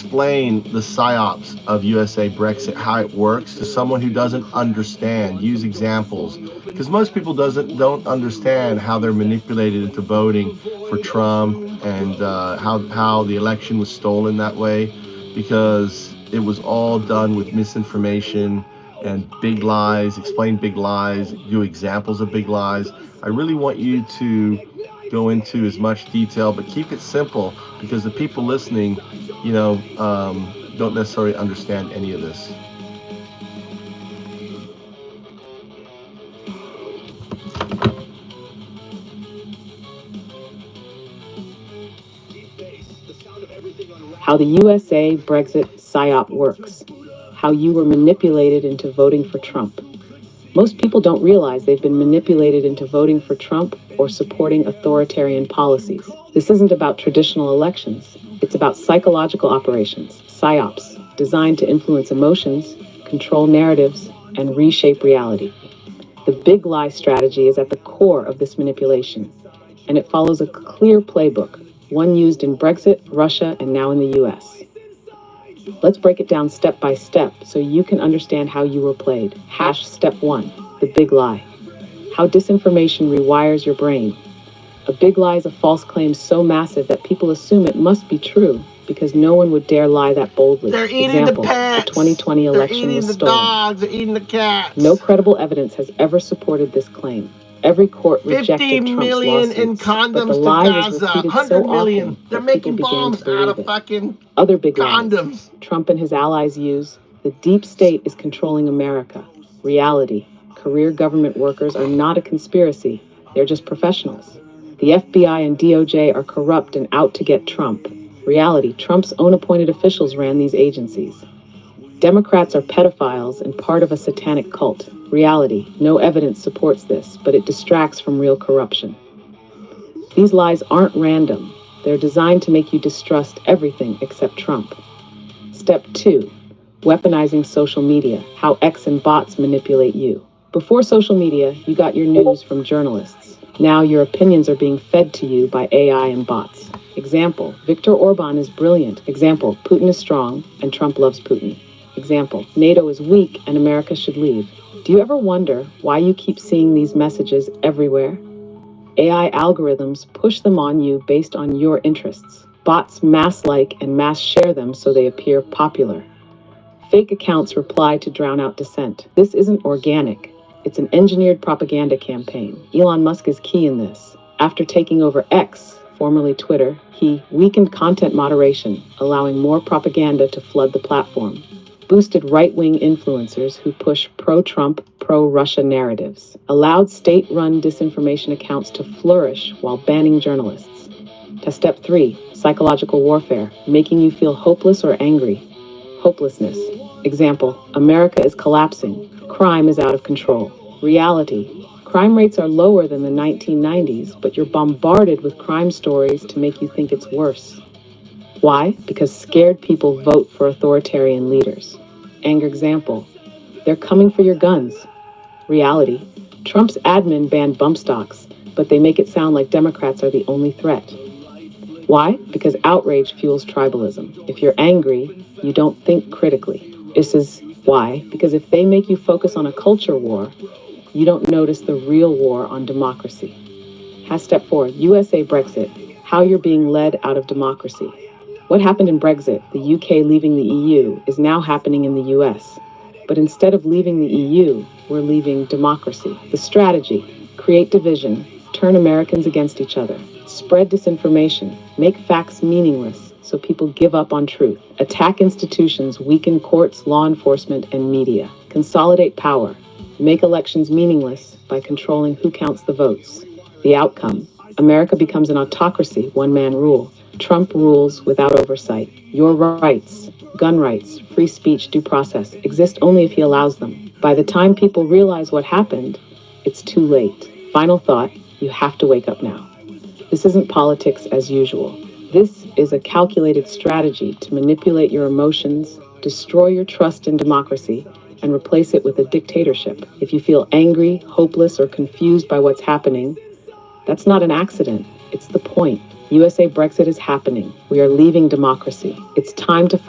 explain the PsyOps of USA Brexit, how it works, to someone who doesn't understand. Use examples, because most people don't understand how they're manipulated into voting for Trump, and how the election was stolen that way, because it was all done with misinformation and big lies. Explain big lies, do examples of big lies. I really want you to go into as much detail, but keep it simple, because the people listening, don't necessarily understand any of this. How the USA Brexit PsyOp works. How you were manipulated into voting for Trump. Most people don't realize they've been manipulated into voting for Trump or supporting authoritarian policies. This isn't about traditional elections. It's about psychological operations, PsyOps, designed to influence emotions, control narratives, and reshape reality. The big lie strategy is at the core of this manipulation, and it follows a clear playbook, one used in Brexit, Russia, and now in the US. Let's break it down step by step so you can understand how you were played. Step 1, the big lie. How disinformation rewires your brain. A big lie is a false claim so massive that people assume it must be true because no one would dare lie that boldly. They're eating Example, the pets. The 2020 election was stolen. They're eating the dogs. They're eating the cats. No credible evidence has ever supported this claim. Every court rejected 50 Trump's million lawsuits, in condoms but the to lie was Gaza. repeated 100 so million. often They're that making people began bombs to believe out of it. fucking Other big condoms. lies Trump and his allies use. The deep state is controlling America. Reality. Career government workers are not a conspiracy. They're just professionals. The FBI and DOJ are corrupt and out to get Trump. Reality. Trump's own appointed officials ran these agencies. Democrats are pedophiles and part of a satanic cult. Reality. No evidence supports this, but it distracts from real corruption. These lies aren't random. They're designed to make you distrust everything except Trump. Step 2. Weaponizing social media. How X and bots manipulate you. Before social media, you got your news from journalists. Now your opinions are being fed to you by AI and bots. Example, Viktor Orban is brilliant. Example, Putin is strong and Trump loves Putin. Example, NATO is weak and America should leave. Do you ever wonder why you keep seeing these messages everywhere? AI algorithms push them on you based on your interests. Bots mass like and mass share them so they appear popular. Fake accounts reply to drown out dissent. This isn't organic. It's an engineered propaganda campaign. Elon Musk is key in this. After taking over X, formerly Twitter, he weakened content moderation, allowing more propaganda to flood the platform. Boosted right-wing influencers who push pro-Trump, pro-Russia narratives. Allowed state-run disinformation accounts to flourish while banning journalists. Step 3, psychological warfare, making you feel hopeless or angry. Hopelessness. Example, America is collapsing. Crime is out of control. Reality. Crime rates are lower than the 1990s, but you're bombarded with crime stories to make you think it's worse. Why? Because scared people vote for authoritarian leaders. Anger example. They're coming for your guns. Reality. Trump's admin banned bump stocks, but they make it sound like Democrats are the only threat. Why? Because outrage fuels tribalism. If you're angry, you don't think critically. This is why. Because if they make you focus on a culture war, you don't notice the real war on democracy. Step 4, USA Brexit, how you're being led out of democracy. What happened in Brexit, the UK leaving the EU, is now happening in the US. But instead of leaving the EU, we're leaving democracy. The strategy, create division, turn Americans against each other, spread disinformation, make facts meaningless so people give up on truth, attack institutions, weaken courts, law enforcement, and media, consolidate power, make elections meaningless by controlling who counts the votes. The outcome, America becomes an autocracy, one-man rule. Trump rules without oversight. Your rights, gun rights, free speech, due process, exist only if he allows them. By the time people realize what happened, it's too late. Final thought, you have to wake up now. This isn't politics as usual. This is a calculated strategy to manipulate your emotions, destroy your trust in democracy, and replace it with a dictatorship. If you feel angry, hopeless, or confused by what's happening, that's not an accident. It's the point. USA Brexit is happening. We are leaving democracy. It's time to fight.